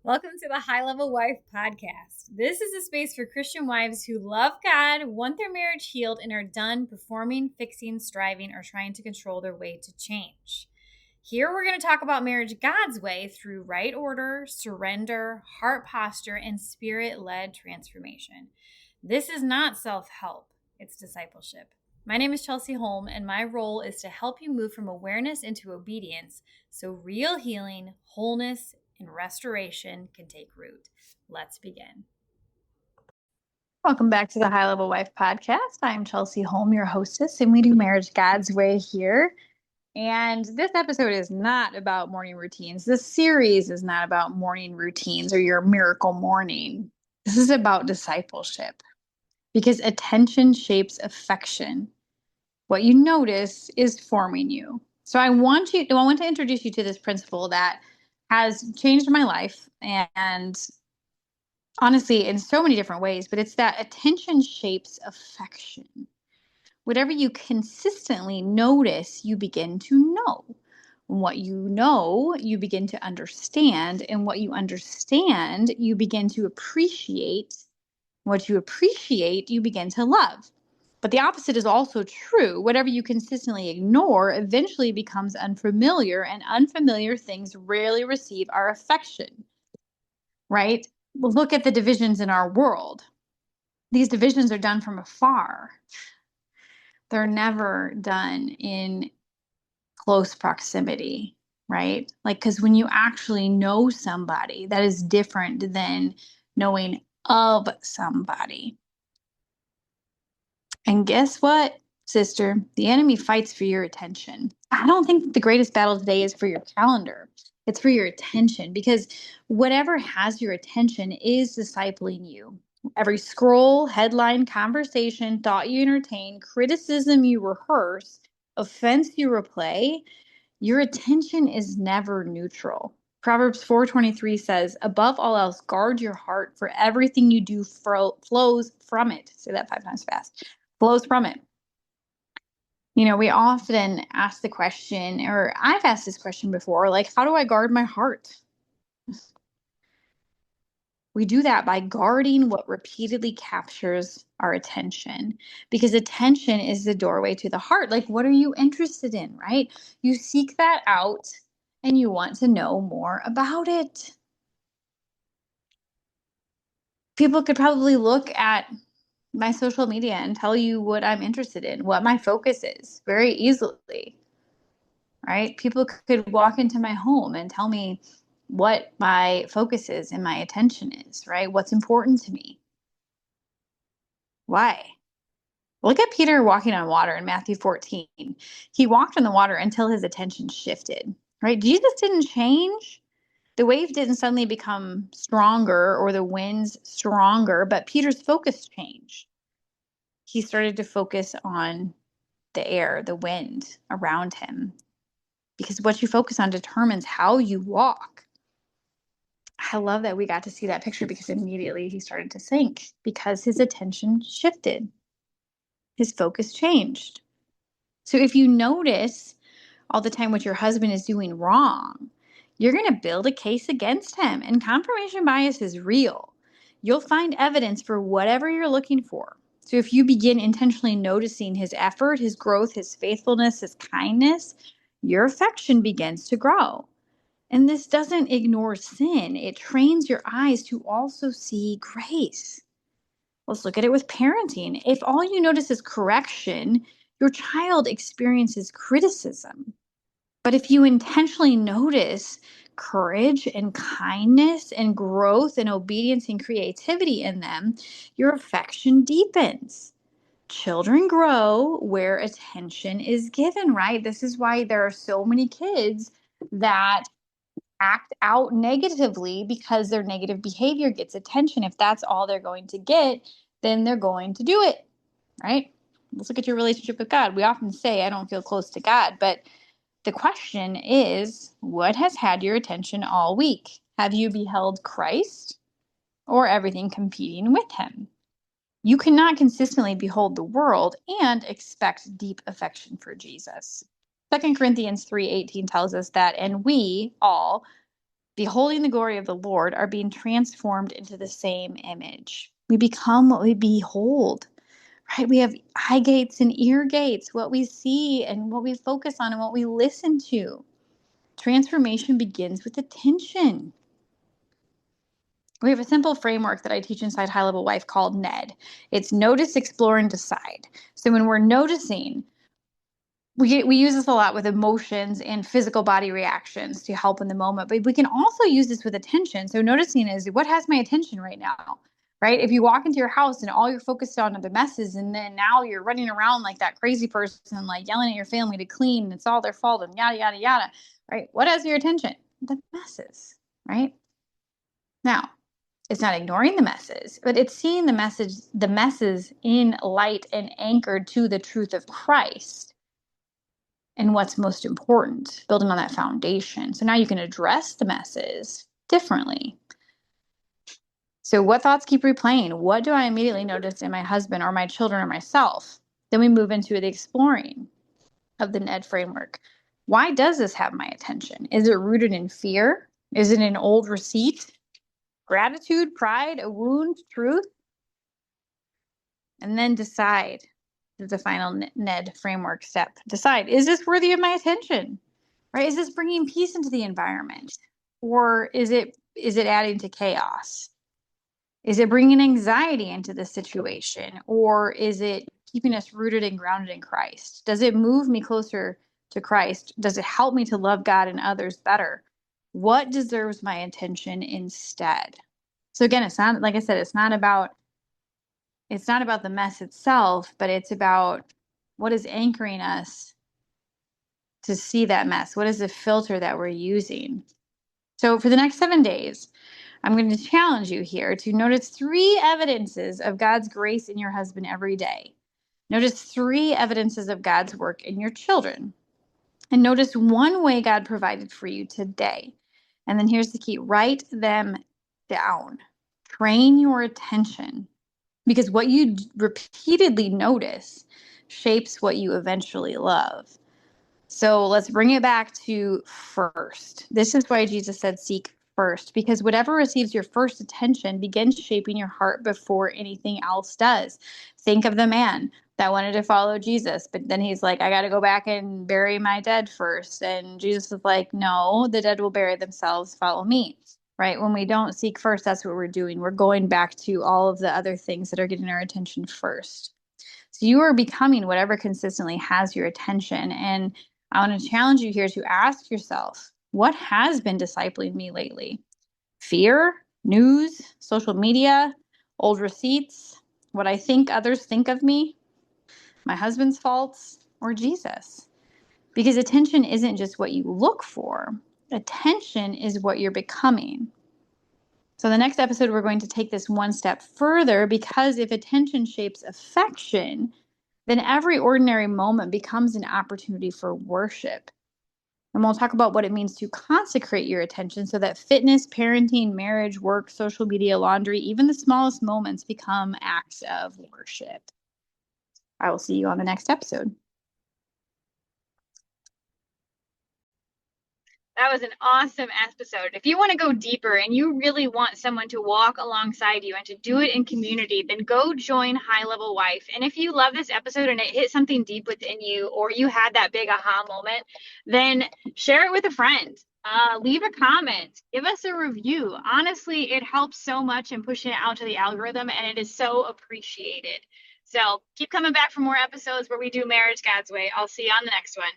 Welcome to the High Level Wife Podcast. This is a space for Christian wives who love God, want their marriage healed, and are done performing, fixing, striving, or trying to control their way to change. Here we're going to talk about marriage God's way through right order, surrender, heart posture, and spirit-led transformation. This is not self-help, it's discipleship. My name is Chelsey Holm, and my role is to help you move from awareness into obedience so real healing, wholeness, and restoration can take root. Let's begin. Welcome back to the High Level Wife Podcast. I'm Chelsey Holm, your hostess, and we do marriage God's way here. And this episode is not about morning routines. This series is not about morning routines or your miracle morning. This is about discipleship because attention shapes affection. What you notice is forming you. So I want to introduce you to this principle that has changed my life and honestly, in so many different ways, but it's that attention shapes affection. Whatever you consistently notice, you begin to know. What you know, you begin to understand. And what you understand, you begin to appreciate. What you appreciate, you begin to love. But the opposite is also true. Whatever you consistently ignore eventually becomes unfamiliar, and unfamiliar things rarely receive our affection, right? Well, look at the divisions in our world. These divisions are done from afar. They're never done in close proximity, right? Like, because when you actually know somebody, that is different than knowing of somebody. And guess what, sister? The enemy fights for your attention. I don't think that the greatest battle today is for your calendar. It's for your attention, because whatever has your attention is discipling you. Every scroll, headline, conversation, thought you entertain, criticism you rehearse, offense you replay, your attention is never neutral. Proverbs 4:23 says, above all else, guard your heart, for everything you do flows from it. Say that 5 times fast. Flows from it. You know, we often ask the question, or I've asked this question before, like, how do I guard my heart? We do that by guarding what repeatedly captures our attention, because attention is the doorway to the heart. Like, what are you interested in, right? You seek that out and you want to know more about it. People could probably look at my social media and tell you what I'm interested in, what my focus is very easily, right? People could walk into my home and tell me what my focus is and my attention is, right? What's important to me. Why? Look at Peter walking on water in Matthew 14. He walked on the water until his attention shifted, right? Jesus didn't change. The wave didn't suddenly become stronger or the winds stronger, but Peter's focus changed. He started to focus on the air, the wind around him, because what you focus on determines how you walk. I love that we got to see that picture, because immediately he started to sink because his attention shifted. His focus changed. So if you notice all the time what your husband is doing wrong, you're going to build a case against him. And confirmation bias is real. You'll find evidence for whatever you're looking for. So if you begin intentionally noticing his effort, his growth, his faithfulness, his kindness, your affection begins to grow. And this doesn't ignore sin. It trains your eyes to also see grace. Let's look at it with parenting. If all you notice is correction, your child experiences criticism. But if you intentionally notice courage and kindness and growth and obedience and creativity in them, your affection deepens. Children grow where attention is given, right? This is why there are so many kids that act out negatively, because their negative behavior gets attention. If that's all they're going to get, then they're going to do it, right? Let's look at your relationship with God. We often say, I don't feel close to God, but the question is, what has had your attention all week? Have you beheld Christ or everything competing with him? You cannot consistently behold the world and expect deep affection for Jesus. 2 Corinthians 3:18 tells us that, and we all beholding the glory of the Lord, are being transformed into the same image. We become what we behold, right? We have eye gates and ear gates, what we see and what we focus on and what we listen to. Transformation begins with attention. We have a simple framework that I teach inside High Level Wife called NED. It's notice, explore, and decide. So when we're noticing, we use this a lot with emotions and physical body reactions to help in the moment, but we can also use this with attention. So noticing is what has my attention right now, right? If you walk into your house and all you're focused on are the messes, and then now you're running around like that crazy person, like yelling at your family to clean, and it's all their fault and yada, yada, yada, right? What has your attention? The messes, right? Now, it's not ignoring the messes, but it's seeing the messes in light and anchored to the truth of Christ and what's most important, building on that foundation. So now you can address the messes differently. So what thoughts keep replaying? What do I immediately notice in my husband or my children or myself? Then we move into the exploring of the NED framework. Why does this have my attention? Is it rooted in fear? Is it an old receipt? Gratitude, pride, a wound, truth? And then decide. The final NED framework step. Decide, is this worthy of my attention? Right? Is this bringing peace into the environment? Or is it adding to chaos? Is it bringing anxiety into the situation? Or is it keeping us rooted and grounded in Christ? Does it move me closer to Christ? Does it help me to love God and others better? What deserves my attention instead? So again, it's not, like I said, it's not about the mess itself, but it's about what is anchoring us to see that mess. What is the filter that we're using? So for the next 7 days, I'm going to challenge you here to notice 3 evidences of God's grace in your husband every day. Notice 3 evidences of God's work in your children. And notice 1 way God provided for you today. And then here's the key. Write them down. Train your attention. Because what you repeatedly notice shapes what you eventually love. So let's bring it back to first. This is why Jesus said seek first, because whatever receives your first attention begins shaping your heart before anything else does. Think of the man that wanted to follow Jesus, but then he's like, I got to go back and bury my dead first. And Jesus is like, no, the dead will bury themselves. Follow me. Right? When we don't seek first, that's what we're doing. We're going back to all of the other things that are getting our attention first. So you are becoming whatever consistently has your attention. And I want to challenge you here to ask yourself, what has been discipling me lately? Fear, news, social media, old receipts, what I think others think of me, my husband's faults, or Jesus? Because attention isn't just what you look for. Attention is what you're becoming. So the next episode, we're going to take this 1 step further, because if attention shapes affection, then every ordinary moment becomes an opportunity for worship. And we'll talk about what it means to consecrate your attention so that fitness, parenting, marriage, work, social media, laundry, even the smallest moments become acts of worship. I will see you on the next episode. That was an awesome episode. If you want to go deeper and you really want someone to walk alongside you and to do it in community, then go join High Level Wife. And if you love this episode and it hit something deep within you, or you had that big aha moment, then share it with a friend. Leave a comment, give us a review. Honestly, it helps so much in pushing it out to the algorithm, and it is so appreciated. So keep coming back for more episodes where we do marriage God's way. I'll see you on the next one.